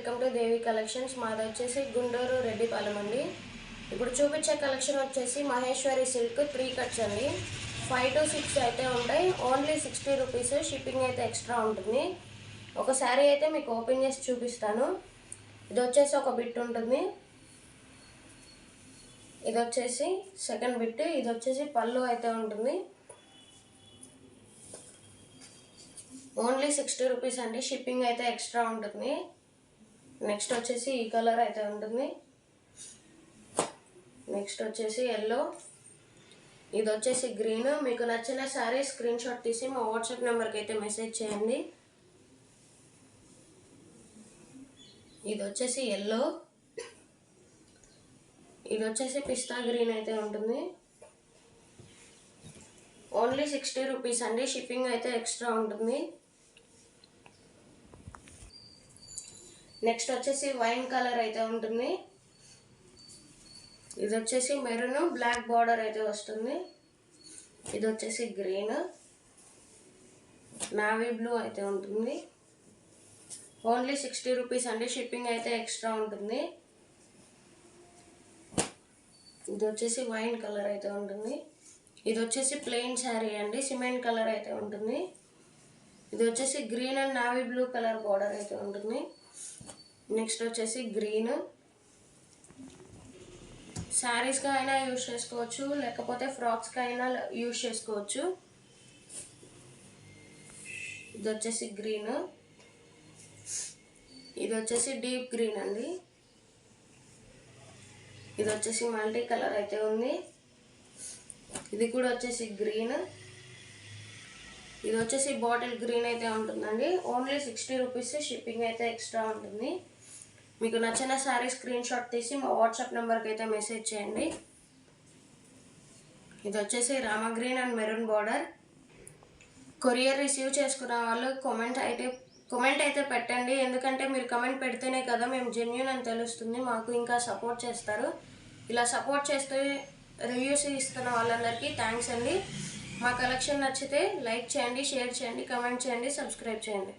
Welcome to Devi collections. మాది వచ్చేసి గుంటూరు రెడ్డిపాలెం అండి. ఇప్పుడు చూపించే కలెక్షన్ వచ్చేసి మహేశ్వరి సిల్క్ 3 కట్స్ అండి. 5 to 6 అయితే ఉంటాయి. Only 60 rupees. షిప్పింగ్ అయితే ఎక్స్ట్రా ఉంటుంది. ఒక శారీ అయితే మీకు ఓపెన్ చేసి చూపిస్తాను. ఇది వచ్చేసి ఒక బిట్ ఉంటుంది. ఇది వచ్చేసి సెకండ్ బిట్. ఇది వచ్చేసి పళ్ళు అయితే ఉంటుంది. ఓన్లీ 60 రూపీస్ అండి. షిప్పింగ్ అయితే ఎక్స్ట్రా ఉంటుంది. నెక్స్ట్ వచ్చేసి ఈ కలర్ అయితే ఉంటుంది. నెక్స్ట్ వచ్చేసి ఎల్లో. ఇది వచ్చేసి గ్రీన్. మీకు నచ్చిన శారీ స్క్రీన్ షాట్ తీసి మా వాట్సాప్ నెంబర్కి అయితే మెసేజ్ చేయండి. ఇది వచ్చేసి ఎల్లో. ఇది వచ్చేసి పిస్తా గ్రీన్ అయితే ఉంటుంది. ఓన్లీ 60 రూపీస్ అండి. షిప్పింగ్ అయితే ఎక్స్ట్రా ఉంటుంది. నెక్స్ట్ వచ్చేసి వైన్ కలర్ అయితే ఉంటుంది. ఇది వచ్చేసి మెరూన్ బ్లాక్ బార్డర్ అయితే వస్తుంది. ఇది వచ్చేసి గ్రీన్ నావీ బ్లూ అయితే ఉంటుంది. ఓన్లీ 60 రూపీస్ అండి. షిప్పింగ్ అయితే ఎక్స్ట్రా ఉంటుంది. ఇది వచ్చేసి వైన్ కలర్ అయితే ఉంటుంది. ఇది వచ్చేసి ప్లెయిన్ శారీ అండి. సిమెంట్ కలర్ అయితే ఉంటుంది. ఇది వచ్చేసి green and navy blue colour border అయితే ఉంటుంది. నెక్స్ట్ వచ్చేసి గ్రీన్. శారీస్గా అయినా యూజ్ చేసుకోవచ్చు, లేకపోతే ఫ్రాక్స్గా అయినా యూజ్ చేసుకోవచ్చు. ఇది వచ్చేసి గ్రీన్. ఇది వచ్చేసి డీప్ గ్రీన్ అండి. ఇది వచ్చేసి మల్టీ కలర్ అయితే ఉంది. ఇది కూడా వచ్చేసి గ్రీన్. ఇది వచ్చేసి బాటిల్ గ్రీన్ అయితే ఉంటుందండి. Only 60 rupees. షిప్పింగ్ అయితే ఎక్స్ట్రా ఉంటుంది. మీకు నచ్చిన శారీ స్క్రీన్ షాట్ తీసి మా వాట్సాప్ నెంబర్కి అయితే మెసేజ్ చేయండి. ఇది వచ్చేసి Rama green and maroon border. Courier receive చేసుకున్న వాళ్ళు కామెంట్ అయితే పెట్టండి. ఎందుకంటే మీరు కామెంట్ పెడితేనే కదా మేము జెన్యూన్ అని తెలుస్తుంది, మాకు ఇంకా సపోర్ట్ చేస్తారు. ఇలా సపోర్ట్ చేస్తే రివ్యూస్ ఇస్తున్న వాళ్ళందరికీ థ్యాంక్స్ అండి. మా కలెక్షన్ నచ్చితే లైక్ చేయండి, షేర్ చేయండి, కామెంట్ చేయండి, సబ్స్క్రైబ్ చేయండి.